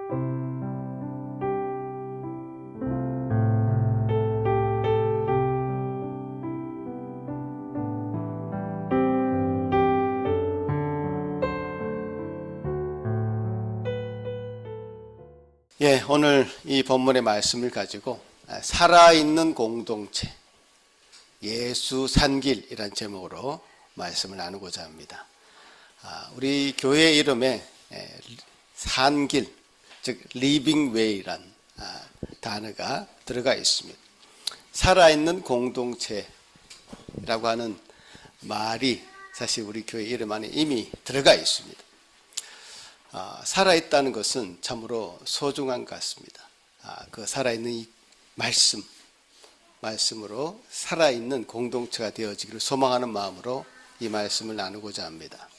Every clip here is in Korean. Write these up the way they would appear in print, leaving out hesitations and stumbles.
예, 오늘 이 본문의 말씀을 가지고 살아있는 공동체, 예수 산길이란 제목으로 말씀을 나누고자 합니다. 우리 교회 이름에 산길, 즉 리빙 웨이란 단어가 들어가 있습니다. 살아있는 공동체라고 하는 말이 사실 우리 교회 이름 안에 이미 들어가 있습니다. 살아있다는 것은 참으로 소중한 것 같습니다. 그 살아있는 이 말씀으로 살아있는 공동체가 되어지기를 소망하는 마음으로 이 말씀을 나누고자 합니다.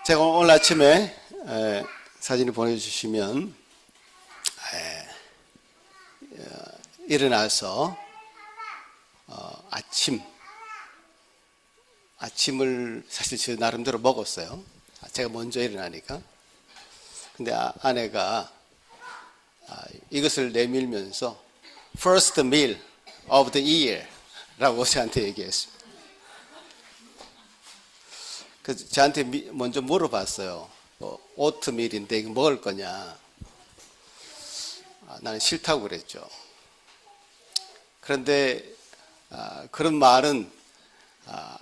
제가 오늘 아침에 사진을 보내주시면 일어나서 아침을 사실 저 나름대로 먹었어요. 제가 먼저 일어나니까. 근데 아내가 이것을 내밀면서 First meal of the year 라고 저한테 얘기했습니다. 그래서 저한테 먼저 물어봤어요. 오트밀인데 이거 먹을 거냐. 나는 싫다고 그랬죠. 그런데 그런 말은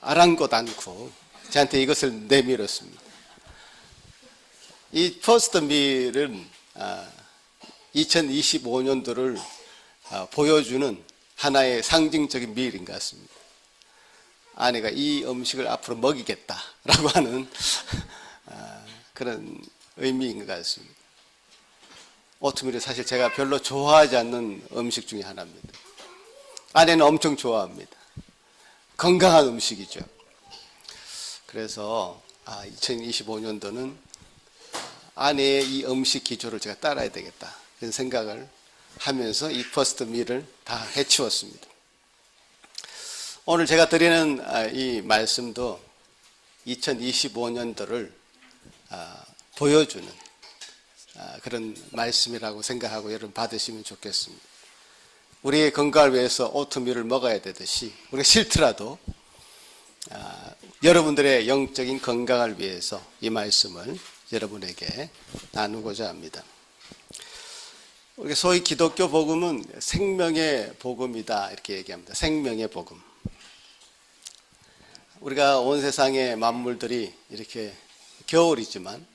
아랑곳 않고 저한테 이것을 내밀었습니다. 이 퍼스트 밀은 2025년도를 보여주는 하나의 상징적인 밀인 것 같습니다. 아내가 이 음식을 앞으로 먹이겠다라고 하는 그런 의미인 것 같습니다. 오트밀은 사실 제가 별로 좋아하지 않는 음식 중에 하나입니다. 아내는 엄청 좋아합니다. 건강한 음식이죠. 그래서 2025년도는 아내의 이 음식 기조를 제가 따라야 되겠다 이런 생각을 하면서 이 퍼스트 밀을 다 해치웠습니다. 오늘 제가 드리는 이 말씀도 2025년도를 보여주는 그런 말씀이라고 생각하고 여러분 받으시면 좋겠습니다. 우리의 건강을 위해서 오트밀을 먹어야 되듯이 우리가 싫더라도 여러분들의 영적인 건강을 위해서 이 말씀을 여러분에게 나누고자 합니다. 우리 소위 기독교 복음은 생명의 복음이다 이렇게 얘기합니다. 생명의 복음. 우리가 온 세상의 만물들이 이렇게 겨울이지만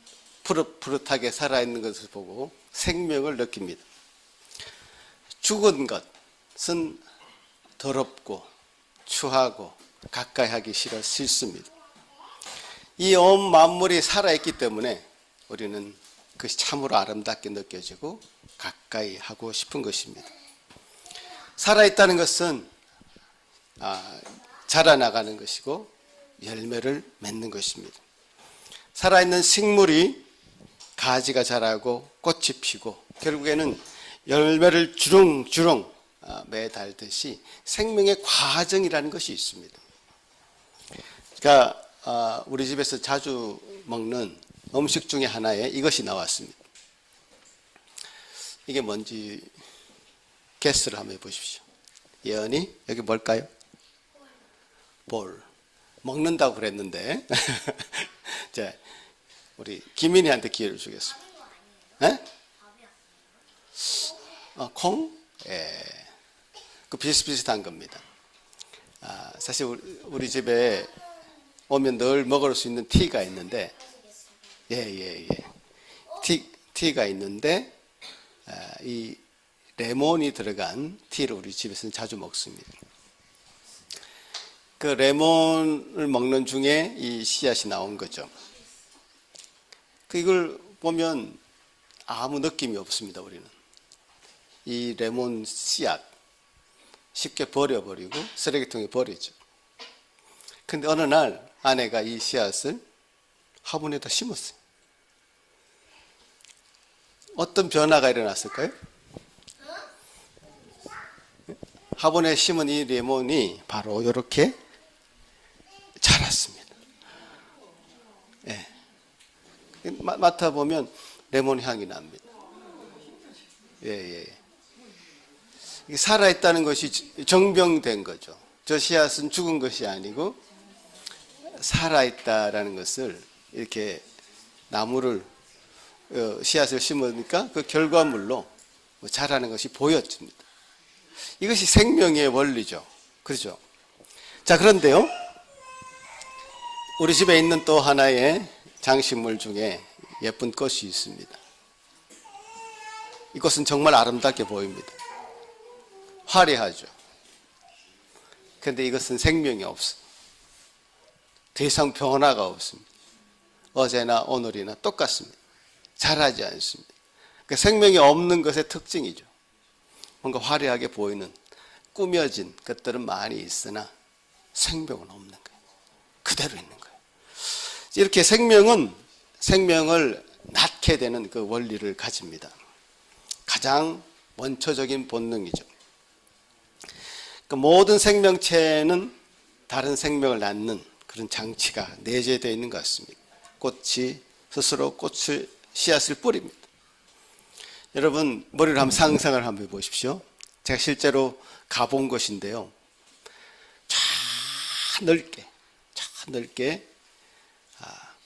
푸릇푸릇하게 살아있는 것을 보고 생명을 느낍니다. 죽은 것은 더럽고 추하고 가까이 하기 싫습니다. 이 온 만물이 살아있기 때문에 우리는 그것이 참으로 아름답게 느껴지고 가까이 하고 싶은 것입니다. 살아있다는 것은 자라나가는 것이고 열매를 맺는 것입니다. 살아있는 식물이 가지가 자라고 꽃이 피고 결국에는 열매를 주렁주렁 매달듯이 생명의 과정이라는 것이 있습니다. 그러니까 우리 집에서 자주 먹는 음식 중에 하나에 이것이 나왔습니다. 이게 뭔지 게스트를 한번 해보십시오. 예언이 여기 뭘까요? 볼. 먹는다고 그랬는데 자, 우리 김민희한테 기회를 주겠습니다. 콩? 예. 그 비슷비슷한 겁니다. 사실 우리 집에 오면 늘 먹을 수 있는 티가 있는데, 티가 있는데, 이 레몬이 들어간 티를 우리 집에서는 자주 먹습니다. 그 레몬을 먹는 중에 이 씨앗이 나온 거죠. 이걸 보면 아무 느낌이 없습니다, 우리는. 이 레몬 씨앗 쉽게 버려버리고 쓰레기통에 버리죠. 근데 어느 날 아내가 이 씨앗을 화분에다 심었어요. 어떤 변화가 일어났을까요? 화분에 심은 이 레몬이 바로 이렇게 자랐습니다. 예. 맡아보면 레몬 향이 납니다. 예. 이게 살아있다는 것이 정병된 거죠. 저 씨앗은 죽은 것이 아니고 살아있다라는 것을 이렇게 나무를 씨앗을 심으니까 그 결과물로 자라는 것이 보여집니다. 이것이 생명의 원리죠. 그렇죠? 자, 그런데요, 우리 집에 있는 또 하나의 장식물 중에 예쁜 꽃이 있습니다. 이 꽃은 정말 아름답게 보입니다. 화려하죠. 그런데 이것은 생명이 없어. 더 이상 변화가 없습니다. 어제나 오늘이나 똑같습니다. 자라지 않습니다. 그러니까 생명이 없는 것의 특징이죠. 뭔가 화려하게 보이는 꾸며진 것들은 많이 있으나 생명은 없는 거예요. 그대로 있는 거예요. 이렇게 생명을 낳게 되는 그 원리를 가집니다. 가장 원초적인 본능이죠. 그러니까 모든 생명체는 다른 생명을 낳는 그런 장치가 내재되어 있는 것 같습니다. 꽃이 스스로 꽃을 씨앗을 뿌립니다. 여러분 머리를 한번 상상을 한번 해보십시오. 제가 실제로 가본 곳인데요. 쫙 넓게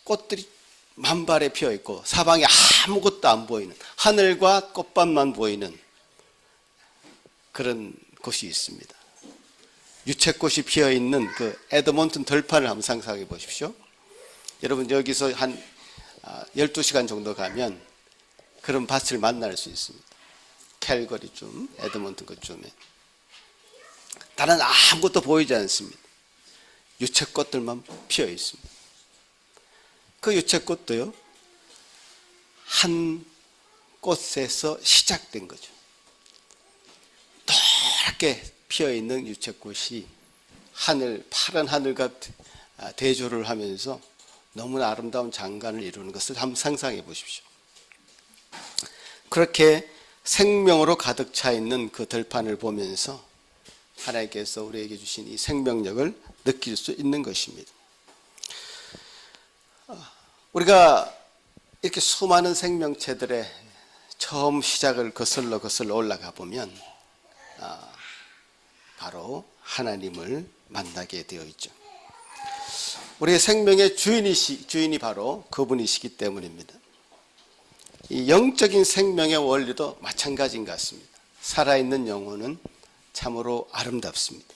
꽃들이 만발에 피어 있고 사방에 아무것도 안 보이는 하늘과 꽃밭만 보이는 그런 곳이 있습니다. 유채꽃이 피어 있는 그 에드몬튼 들판을 한번 상상해 보십시오. 여러분 여기서 한 12시간 정도 가면 그런 밭을 만날 수 있습니다. 캘거리쯤, 에드몬튼 그쯤에. 다른 아무것도 보이지 않습니다. 유채꽃들만 피어 있습니다. 그 유채꽃도요, 한 꽃에서 시작된 거죠. 노랗게 피어 있는 유채꽃이 파란 하늘과 대조를 하면서 너무나 아름다운 장관을 이루는 것을 한번 상상해 보십시오. 그렇게 생명으로 가득 차 있는 그 들판을 보면서 하나님께서 우리에게 주신 이 생명력을 느낄 수 있는 것입니다. 우리가 이렇게 수많은 생명체들의 처음 시작을 거슬러 올라가 보면 바로 하나님을 만나게 되어 있죠. 우리의 생명의 주인이 바로 그분이시기 때문입니다. 이 영적인 생명의 원리도 마찬가지인 것 같습니다. 살아있는 영혼은 참으로 아름답습니다.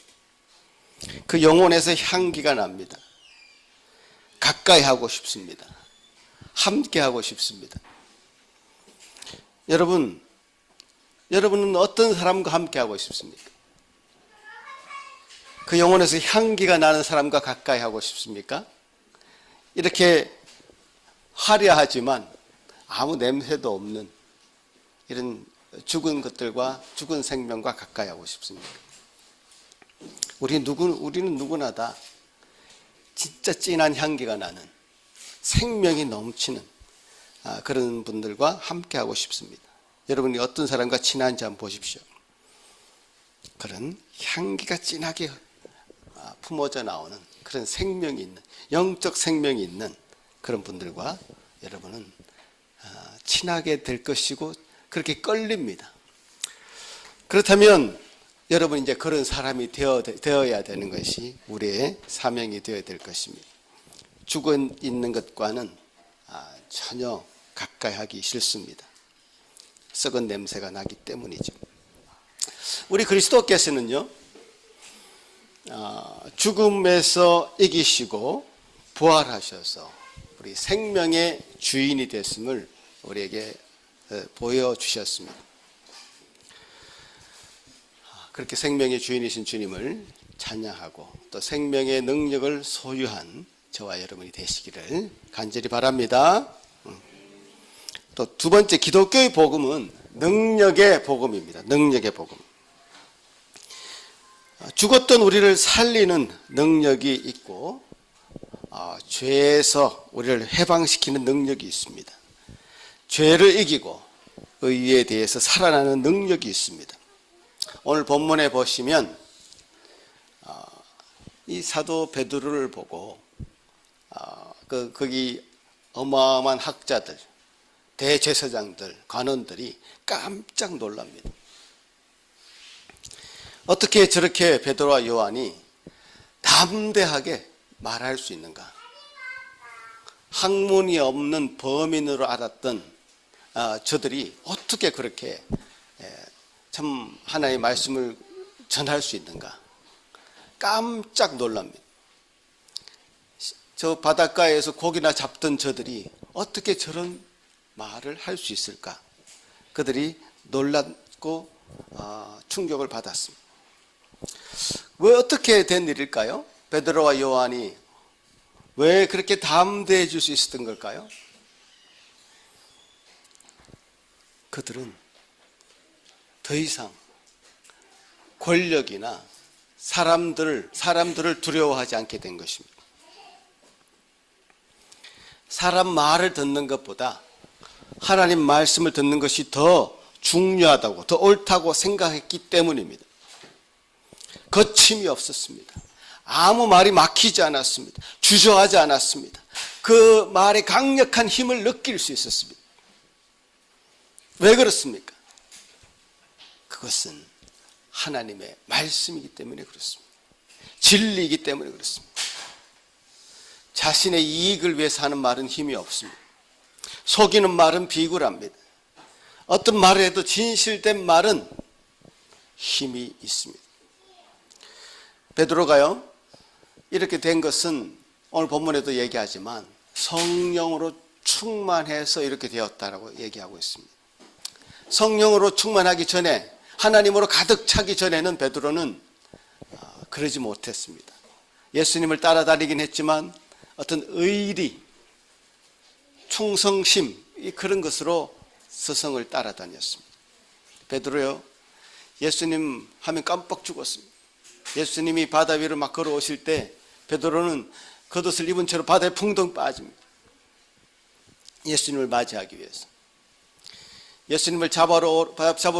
그 영혼에서 향기가 납니다. 가까이 하고 싶습니다. 함께 하고 싶습니다. 여러분은 어떤 사람과 함께 하고 싶습니까? 그 영혼에서 향기가 나는 사람과 가까이 하고 싶습니까? 이렇게 화려하지만 아무 냄새도 없는 이런 죽은 것들과 죽은 생명과 가까이 하고 싶습니까? 우리는 누구나 다 진짜 진한 향기가 나는 생명이 넘치는 그런 분들과 함께 하고 싶습니다. 여러분이 어떤 사람과 친한지 한번 보십시오. 그런 향기가 진하게 품어져 나오는 그런 생명이 있는, 영적 생명이 있는 그런 분들과 여러분은 친하게 될 것이고 그렇게 끌립니다. 그렇다면 여러분 이제 그런 사람이 되어야 되는 것이 우리의 사명이 되어야 될 것입니다. 죽어 있는 것과는 전혀 가까이 하기 싫습니다. 썩은 냄새가 나기 때문이죠. 우리 그리스도께서는요, 죽음에서 이기시고 부활하셔서 우리 생명의 주인이 됐음을 우리에게 보여주셨습니다. 그렇게 생명의 주인이신 주님을 찬양하고 또 생명의 능력을 소유한 저와 여러분이 되시기를 간절히 바랍니다. 또 두 번째, 기독교의 복음은 능력의 복음입니다. 능력의 복음. 죽었던 우리를 살리는 능력이 있고 죄에서 우리를 해방시키는 능력이 있습니다. 죄를 이기고 의에 대해서 살아나는 능력이 있습니다. 오늘 본문에 보시면 이 사도 베드로를 보고 거기 어마어마한 학자들, 대제사장들, 관원들이 깜짝 놀랍니다. 어떻게 저렇게 베드로와 요한이 담대하게 말할 수 있는가? 학문이 없는 범인으로 알았던 저들이 어떻게 그렇게 참 하나님의 말씀을 전할 수 있는가? 깜짝 놀랍니다. 저 바닷가에서 고기나 잡던 저들이 어떻게 저런 말을 할 수 있을까? 그들이 놀랐고 충격을 받았습니다. 왜 어떻게 된 일일까요? 베드로와 요한이 왜 그렇게 담대해질 수 있었던 걸까요? 그들은 더 이상 권력이나 사람들을 두려워하지 않게 된 것입니다. 사람 말을 듣는 것보다 하나님 말씀을 듣는 것이 더 중요하다고, 더 옳다고 생각했기 때문입니다. 거침이 없었습니다. 아무 말이 막히지 않았습니다. 주저하지 않았습니다. 그 말에 강력한 힘을 느낄 수 있었습니다. 왜 그렇습니까? 그것은 하나님의 말씀이기 때문에 그렇습니다. 진리이기 때문에 그렇습니다. 자신의 이익을 위해서 하는 말은 힘이 없습니다. 속이는 말은 비굴합니다. 어떤 말을 해도 진실된 말은 힘이 있습니다. 베드로가요, 이렇게 된 것은 오늘 본문에도 얘기하지만 성령으로 충만해서 이렇게 되었다라고 얘기하고 있습니다. 성령으로 충만하기 전에, 하나님으로 가득 차기 전에는 베드로는 그러지 못했습니다. 예수님을 따라다니긴 했지만 어떤 의리, 충성심, 그런 것으로 스승을 따라다녔습니다. 베드로요, 예수님 하면 깜빡 죽었습니다. 예수님이 바다 위로 막 걸어오실 때 베드로는 겉옷을 입은 채로 바다에 풍덩 빠집니다. 예수님을 맞이하기 위해서. 예수님을 잡으러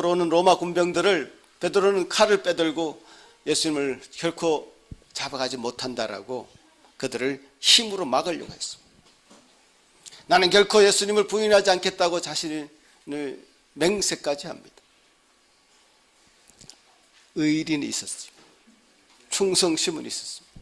오는 로마 군병들을 베드로는 칼을 빼들고 예수님을 결코 잡아가지 못한다라고 그들을 힘으로 막으려고 했습니다. 나는 결코 예수님을 부인하지 않겠다고 자신을 맹세까지 합니다. 의리는 있었습니다. 충성심은 있었습니다.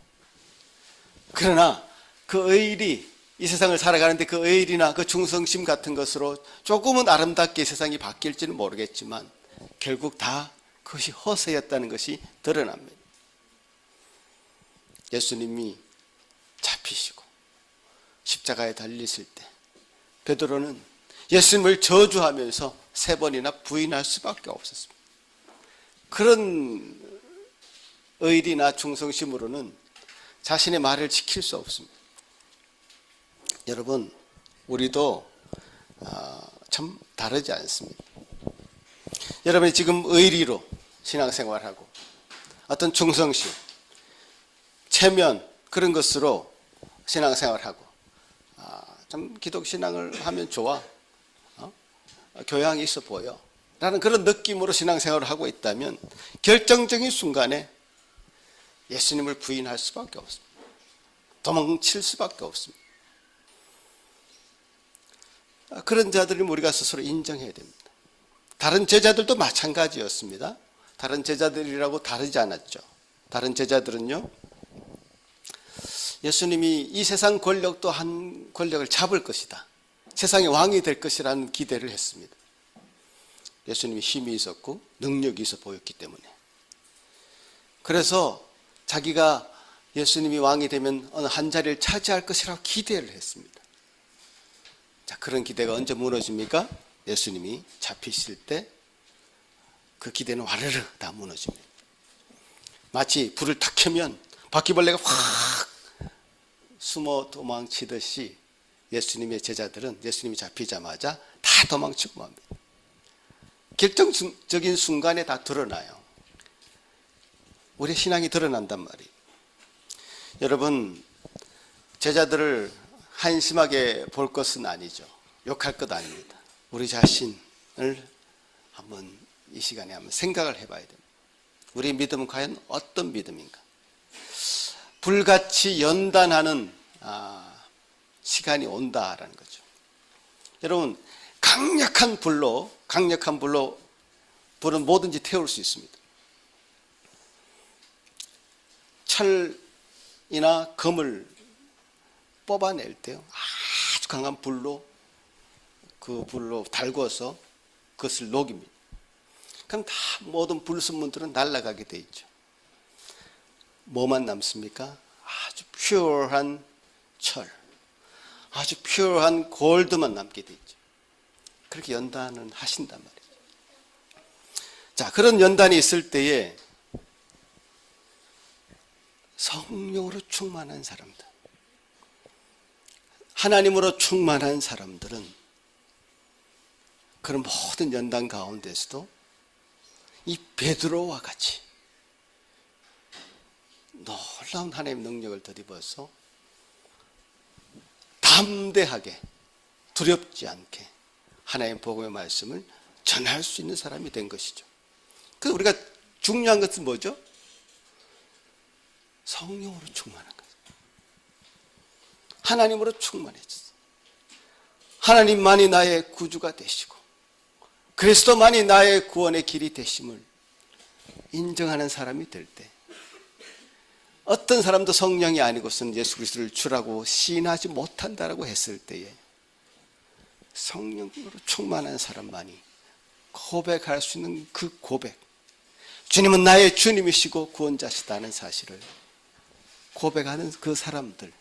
그러나 그 의리, 이 세상을 살아가는데 그 의리나 그 충성심 같은 것으로 조금은 아름답게 세상이 바뀔지는 모르겠지만 결국 다 그것이 허세였다는 것이 드러납니다. 예수님이 잡히시고 십자가에 달리실 때 베드로는 예수님을 저주하면서 3번이나 부인할 수밖에 없었습니다. 그런 의리나 충성심으로는 자신의 말을 지킬 수 없습니다. 여러분, 우리도 참 다르지 않습니다. 여러분이 지금 의리로 신앙생활하고 어떤 충성심, 체면, 그런 것으로 신앙생활하고 참 기독신앙을 하면 좋아, 교양이 있어 보여 라는 그런 느낌으로 신앙생활을 하고 있다면 결정적인 순간에 예수님을 부인할 수밖에 없습니다. 도망칠 수밖에 없습니다. 그런 자들은 우리가 스스로 인정해야 됩니다. 다른 제자들도 마찬가지였습니다. 다른 제자들이라고 다르지 않았죠. 다른 제자들은요, 예수님이 이 세상 권력도 한 권력을 잡을 것이다, 세상의 왕이 될 것이라는 기대를 했습니다. 예수님이 힘이 있었고 능력이 있어 보였기 때문에. 그래서 자기가 예수님이 왕이 되면 어느 한 자리를 차지할 것이라고 기대를 했습니다. 자, 그런 기대가 언제 무너집니까? 예수님이 잡히실 때 그 기대는 와르르 다 무너집니다. 마치 불을 탁 켜면 바퀴벌레가 확 숨어 도망치듯이 예수님의 제자들은 예수님이 잡히자마자 다 도망치고 맙니다. 결정적인 순간에 다 드러나요. 우리 신앙이 드러난단 말이에요. 여러분, 제자들을 한심하게 볼 것은 아니죠. 욕할 것 아닙니다. 우리 자신을 한번 이 시간에 한번 생각을 해봐야 됩니다. 우리 믿음은 과연 어떤 믿음인가? 불같이 연단하는 시간이 온다라는 거죠. 여러분, 강력한 불로 불은 뭐든지 태울 수 있습니다. 철이나 금을 뽑아낼 때요, 아주 강한 불로 그 불로 달궈서 그것을 녹입니다. 그럼 다 모든 불순물들은 날아가게 돼 있죠. 뭐만 남습니까? 아주 퓨어한 철, 아주 퓨어한 골드만 남게 돼 있죠. 그렇게 연단은 하신단 말이죠. 자, 그런 연단이 있을 때에 성령으로 충만한 사람들, 하나님으로 충만한 사람들은 그런 모든 연단 가운데서도 이 베드로와 같이 놀라운 하나님의 능력을 덧입어서 담대하게 두렵지 않게 하나님의 복음의 말씀을 전할 수 있는 사람이 된 것이죠. 그래서 우리가 중요한 것은 뭐죠? 성령으로 충만한 거죠. 하나님으로 충만해졌어요. 하나님만이 나의 구주가 되시고 그리스도만이 나의 구원의 길이 되심을 인정하는 사람이 될 때, 어떤 사람도 성령이 아니고서는 예수 그리스도를 주라고 시인하지 못한다라고 했을 때에 성령으로 충만한 사람만이 고백할 수 있는 그 고백, 주님은 나의 주님이시고 구원자시다는 사실을 고백하는 그 사람들,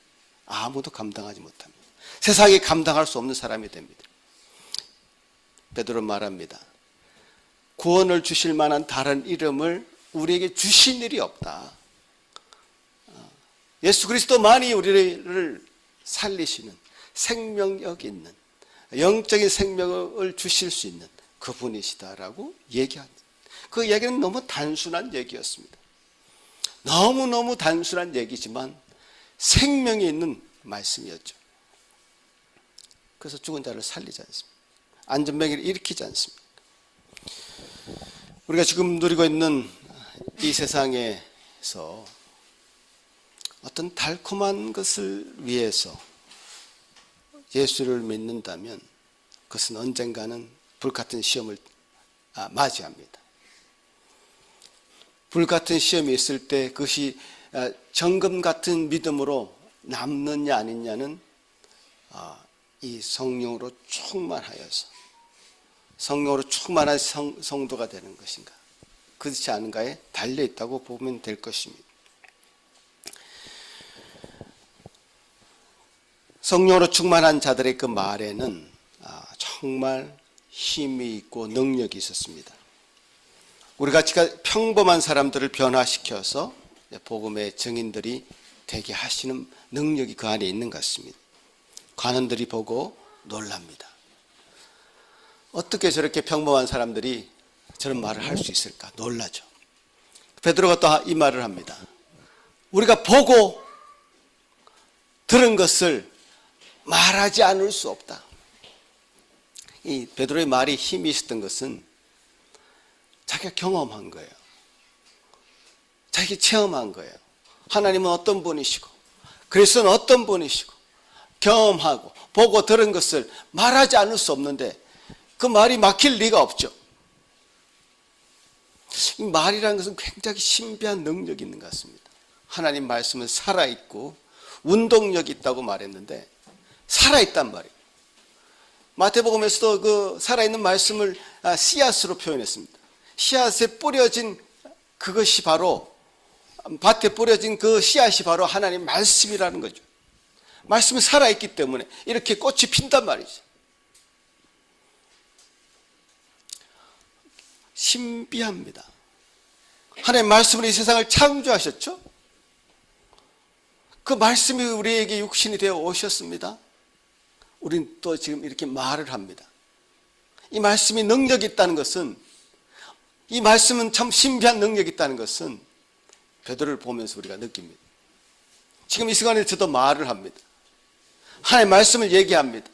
아무도 감당하지 못합니다. 세상이 감당할 수 없는 사람이 됩니다. 베드로 말합니다. 구원을 주실 만한 다른 이름을 우리에게 주신 일이 없다. 예수 그리스도만이 우리를 살리시는 생명력 있는 영적인 생명을 주실 수 있는 그분이시다라고 얘기합니다. 그 얘기는 너무 단순한 얘기였습니다. 너무너무 단순한 얘기지만 생명이 있는 말씀이었죠. 그래서 죽은 자를 살리지 않습니다. 안전병기를 일으키지 않습니다. 우리가 지금 누리고 있는 이 세상에서 어떤 달콤한 것을 위해서 예수를 믿는다면 그것은 언젠가는 불같은 시험을 맞이합니다. 불같은 시험이 있을 때 그것이 정금 같은 믿음으로 남느냐 아니냐는 이 성령으로 충만하여서 성령으로 충만한 성도가 되는 것인가, 그렇지 않은가에 달려있다고 보면 될 것입니다. 성령으로 충만한 자들의 그 말에는 정말 힘이 있고 능력이 있었습니다. 우리같이 평범한 사람들을 변화시켜서 복음의 증인들이 되게 하시는 능력이 그 안에 있는 것 같습니다. 관원들이 보고 놀랍니다. 어떻게 저렇게 평범한 사람들이 저런 말을 할 수 있을까? 놀라죠. 베드로가 또 이 말을 합니다. 우리가 보고 들은 것을 말하지 않을 수 없다. 이 베드로의 말이 힘이 있었던 것은 자기가 경험한 거예요. 자기가 체험한 거예요. 하나님은 어떤 분이시고 그리스도는 어떤 분이시고 경험하고 보고 들은 것을 말하지 않을 수 없는데 그 말이 막힐 리가 없죠. 이 말이라는 것은 굉장히 신비한 능력이 있는 것 같습니다. 하나님 말씀은 살아있고 운동력이 있다고 말했는데 살아있단 말이에요. 마태복음에서도 그 살아있는 말씀을 씨앗으로 표현했습니다. 씨앗에 뿌려진 그것이 바로, 밭에 뿌려진 그 씨앗이 바로 하나님 말씀이라는 거죠. 말씀은 살아있기 때문에 이렇게 꽃이 핀단 말이죠. 신비합니다. 하나님 말씀으로 이 세상을 창조하셨죠. 그 말씀이 우리에게 육신이 되어 오셨습니다. 우린 또 지금 이렇게 말을 합니다. 이 말씀이 능력이 있다는 것은, 이 말씀은 참 신비한 능력이 있다는 것은 베드로를 보면서 우리가 느낍니다. 지금 이 시간에 저도 말을 합니다. 하나님의 말씀을 얘기합니다.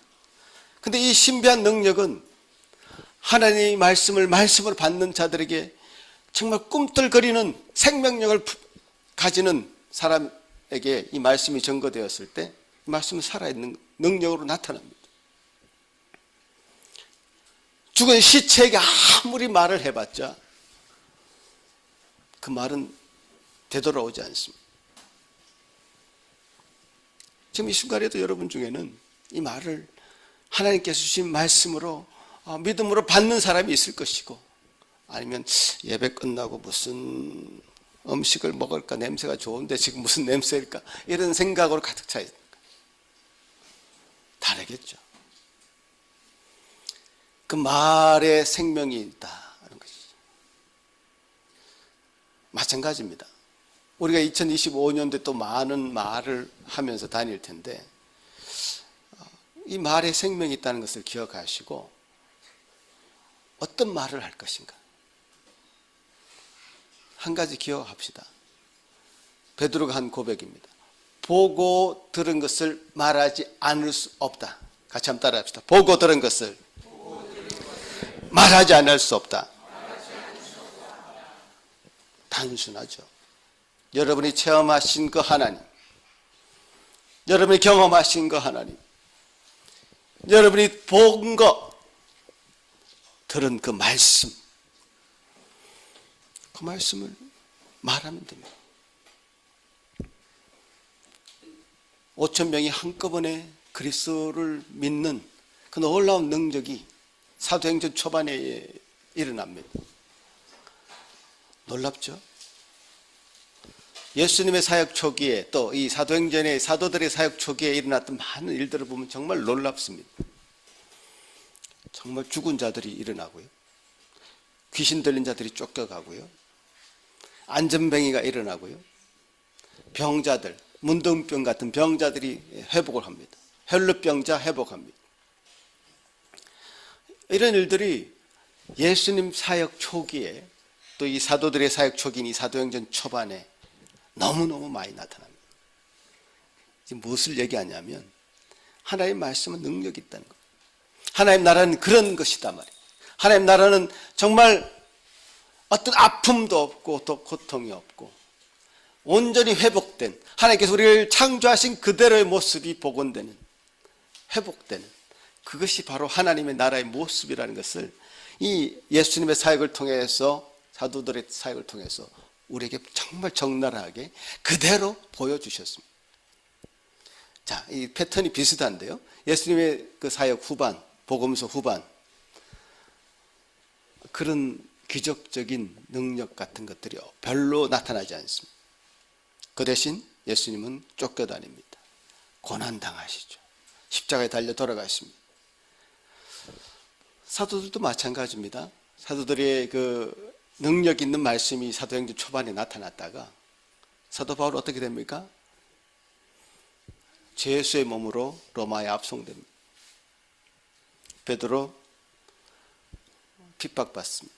근데 이 신비한 능력은 하나님의 말씀을 받는 자들에게 정말 꿈틀거리는 생명력을 가지는 사람에게 이 말씀이 전거되었을 때 이 말씀은 살아있는 능력으로 나타납니다. 죽은 시체에게 아무리 말을 해봤자 그 말은 되돌아오지 않습니다. 지금 이 순간에도 여러분 중에는 이 말을 하나님께서 주신 말씀으로 믿음으로 받는 사람이 있을 것이고, 아니면 예배 끝나고 무슨 음식을 먹을까, 냄새가 좋은데 지금 무슨 냄새일까, 이런 생각으로 가득 차 있는 거예요. 다르겠죠. 그 말에 생명이 있다는 것이죠. 마찬가지입니다. 우리가 2025년도에 또 많은 말을 하면서 다닐 텐데, 이 말에 생명이 있다는 것을 기억하시고 어떤 말을 할 것인가, 한 가지 기억합시다. 베드로가 한 고백입니다. 보고 들은 것을 말하지 않을 수 없다. 같이 한번 따라합시다. 보고 들은 것을 말하지 않을 수 없다. 단순하죠. 여러분이 체험하신 그 하나님, 여러분이 경험하신 그 하나님, 여러분이 본 거, 들은 그 말씀, 그 말씀을 말하면 됩니다. 5천 명이 한꺼번에 그리스도를 믿는 그 놀라운 능력이 사도행전 초반에 일어납니다. 놀랍죠? 예수님의 사역 초기에, 또 이 사도행전의 사도들의 사역 초기에 일어났던 많은 일들을 보면 정말 놀랍습니다. 정말 죽은 자들이 일어나고요, 귀신 들린 자들이 쫓겨가고요, 안전뱅이가 일어나고요, 병자들, 문둥병 같은 병자들이 회복을 합니다. 혈루병자 회복합니다. 이런 일들이 예수님 사역 초기에, 또 이 사도들의 사역 초기인 이 사도행전 초반에 너무너무 많이 나타납니다. 지금 무엇을 얘기하냐면, 하나님의 말씀은 능력이 있다는 거예요. 하나님 나라는 그런 것이다 말이에요. 하나님 나라는 정말 어떤 아픔도 없고 또 고통이 없고 온전히 회복된, 하나님께서 우리를 창조하신 그대로의 모습이 복원되는, 회복되는, 그것이 바로 하나님의 나라의 모습이라는 것을 이 예수님의 사역을 통해서, 사도들의 사역을 통해서 우리에게 정말 적나라하게 그대로 보여주셨습니다. 자, 이 패턴이 비슷한데요, 예수님의 그 사역 후반, 복음서 후반, 그런 기적적인 능력 같은 것들이 별로 나타나지 않습니다. 그 대신 예수님은 쫓겨다닙니다. 고난당하시죠. 십자가에 달려 돌아가십니다. 사도들도 마찬가지입니다. 사도들의 그 능력 있는 말씀이 사도행전 초반에 나타났다가 사도 바울 어떻게 됩니까? 죄수의 몸으로 로마에 압송됩니다. 베드로 핍박받습니다.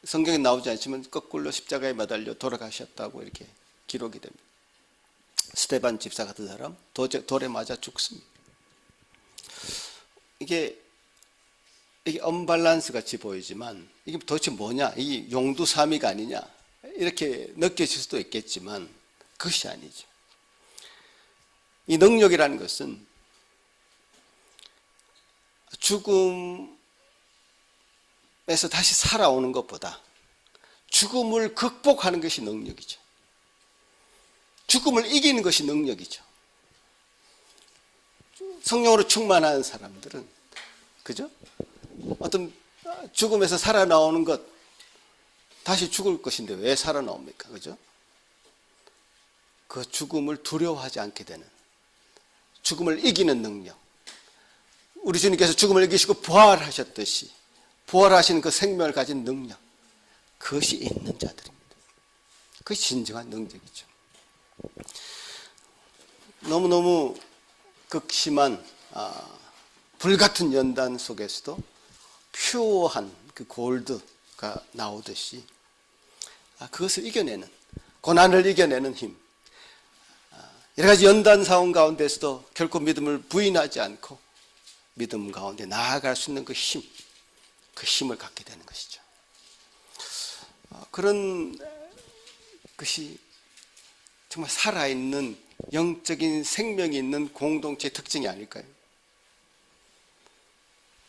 성경에 나오지 않지만 거꾸로 십자가에 매달려 돌아가셨다고 이렇게 기록이 됩니다. 스데반 집사 같은 사람 돌에 맞아 죽습니다. 이게 언밸런스 같이 보이지만 이게 도대체 뭐냐, 이 용두사미가 아니냐, 이렇게 느껴질 수도 있겠지만 그것이 아니죠. 이 능력이라는 것은 죽음에서 다시 살아오는 것보다 죽음을 극복하는 것이 능력이죠. 죽음을 이기는 것이 능력이죠. 성령으로 충만한 사람들은, 그죠? 어떤 죽음에서 살아나오는 것, 다시 죽을 것인데 왜 살아나옵니까? 그죠? 그 죽음을 두려워하지 않게 되는, 죽음을 이기는 능력. 우리 주님께서 죽음을 이기시고 부활하셨듯이 부활하시는 그 생명을 가진 능력, 그것이 있는 자들입니다. 그것이 진정한 능력이죠. 너무너무 극심한 불같은 연단 속에서도 퓨어한 그 골드가 나오듯이 그것을 이겨내는, 고난을 이겨내는 힘, 여러 가지 연단 상황 가운데서도 결코 믿음을 부인하지 않고 믿음 가운데 나아갈 수 있는 그 힘, 그 힘을 갖게 되는 것이죠. 그런 것이 정말 살아있는 영적인 생명이 있는 공동체의 특징이 아닐까요?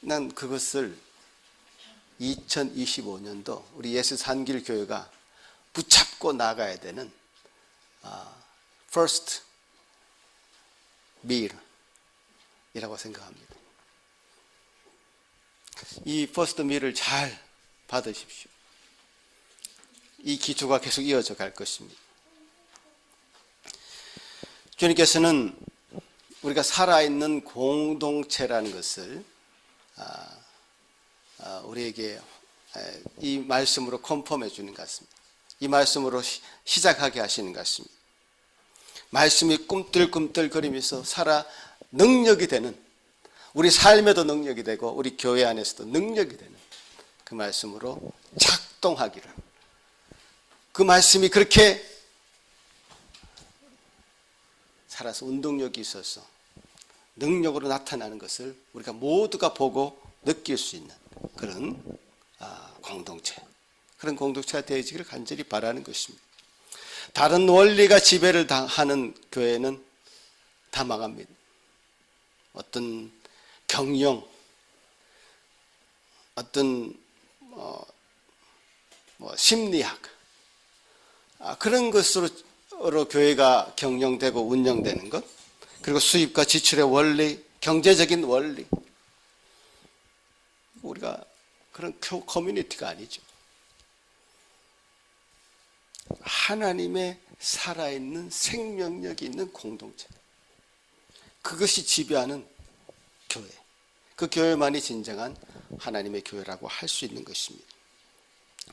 난 그것을 2025년도 우리 예수 산길 교회가 붙잡고 나가야 되는 first meal이라고 생각합니다. 이 first meal을 잘 받으십시오. 이 기초가 계속 이어져 갈 것입니다. 주님께서는 우리가 살아있는 공동체라는 것을 우리에게 이 말씀으로 컨펌해 주는 것 같습니다. 이 말씀으로 시작하게 하시는 것 같습니다. 말씀이 꿈틀꿈틀거리면서 살아 능력이 되는, 우리 삶에도 능력이 되고 우리 교회 안에서도 능력이 되는 그 말씀으로 작동하기를, 그 말씀이 그렇게 살아서 운동력이 있어서 능력으로 나타나는 것을 우리가 모두가 보고 느낄 수 있는 그런 공동체, 그런 공동체가 되어지기를 간절히 바라는 것입니다. 다른 원리가 지배를 하는 교회는 다 망합니다. 어떤 경영, 어떤 심리학, 그런 것으로 교회가 경영되고 운영되는 것, 그리고 수입과 지출의 원리, 경제적인 원리, 우리가 그런 커뮤니티가 아니죠. 하나님의 살아있는 생명력이 있는 공동체, 그것이 지배하는 교회, 그 교회만이 진정한 하나님의 교회라고 할 수 있는 것입니다.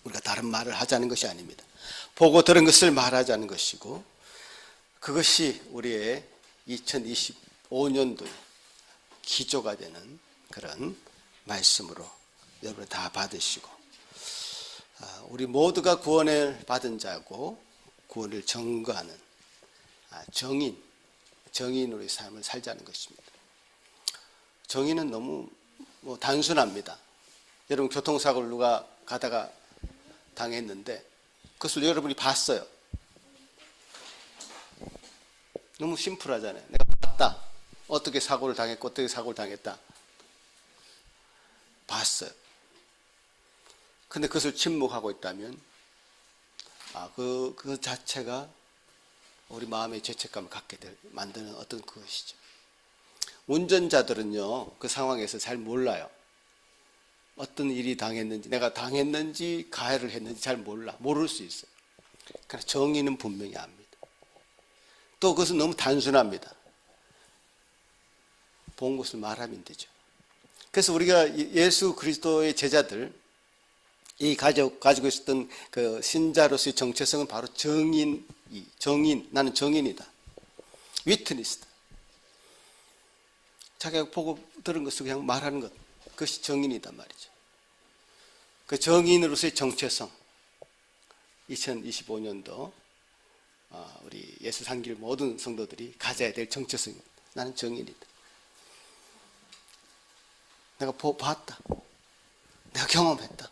우리가 다른 말을 하자는 것이 아닙니다. 보고 들은 것을 말하자는 것이고, 그것이 우리의 2025년도의 기조가 되는 그런 말씀으로 여러분 다 받으시고, 우리 모두가 구원을 받은 자고 구원을 증거하는 정인으로의 삶을 살자는 것입니다. 정의는 너무 단순합니다. 여러분, 교통사고를 누가 가다가 당했는데 그것을 여러분이 봤어요. 너무 심플하잖아요. 내가 봤다. 어떻게 사고를 당했고 어떻게 사고를 당했다. 봤어요. 근데 그것을 침묵하고 있다면 그 자체가 우리 마음의 죄책감을 갖게 만드는 어떤 그것이죠. 운전자들은요, 그 상황에서 잘 몰라요. 어떤 일이 당했는지, 내가 당했는지 가해를 했는지 잘 모를 수 있어요. 그러나 정의는 분명히 압니다. 또 그것은 너무 단순합니다. 본 것을 말하면 되죠. 그래서 우리가 예수 그리스도의 제자들, 이 가지고 있었던 그 신자로서의 정체성은 바로 정인, 나는 정인이다. 위트니스다. 자기가 보고 들은 것을 그냥 말하는 것, 그것이 정인이단 말이죠. 그 정인으로서의 정체성, 2025년도 우리 예수 산길 모든 성도들이 가져야 될 정체성입니다. 나는 정인이다. 내가 봤다. 내가 경험했다.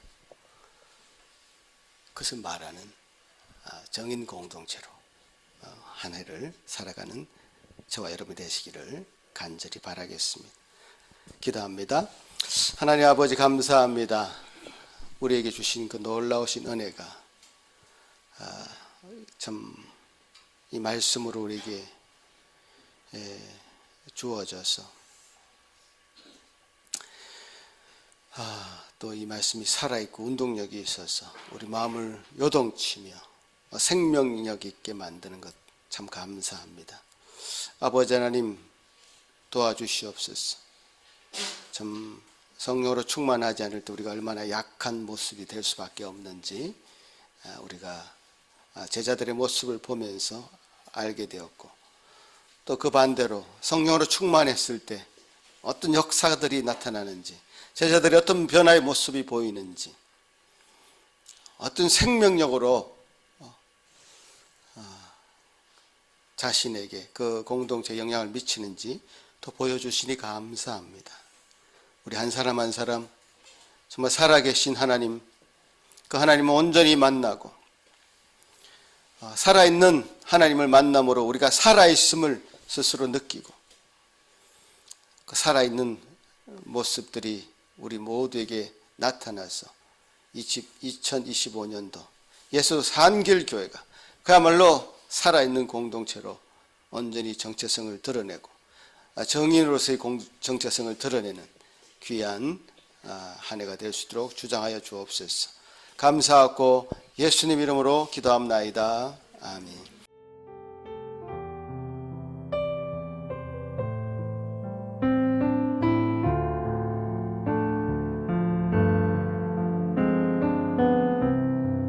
그것을 말하는 정인 공동체로 한 해를 살아가는 저와 여러분이 되시기를 간절히 바라겠습니다. 기도합니다. 하나님 아버지, 감사합니다. 우리에게 주신 그 놀라우신 은혜가 참 이 말씀으로 우리에게 주어져서 또 이 말씀이 살아있고 운동력이 있어서 우리 마음을 요동치며 생명력 있게 만드는 것 참 감사합니다. 아버지 하나님, 도와주시옵소서. 참 성령으로 충만하지 않을 때 우리가 얼마나 약한 모습이 될 수밖에 없는지 우리가 제자들의 모습을 보면서 알게 되었고, 또 그 반대로 성령으로 충만했을 때 어떤 역사들이 나타나는지, 제자들이 어떤 변화의 모습이 보이는지, 어떤 생명력으로 자신에게 그 공동체에 영향을 미치는지 또 보여주시니 감사합니다. 우리 한 사람 한 사람 정말 살아계신 하나님, 그 하나님을 온전히 만나고 살아있는 하나님을 만남으로 우리가 살아있음을 스스로 느끼고, 그 살아있는 모습들이 우리 모두에게 나타나서 2025년도 예수 산길교회가 그야말로 살아있는 공동체로 온전히 정체성을 드러내고 정인으로서의 정체성을 드러내는 귀한 한 해가 될 수 있도록 주장하여 주옵소서. 감사하고 예수님 이름으로 기도합나이다. 아멘.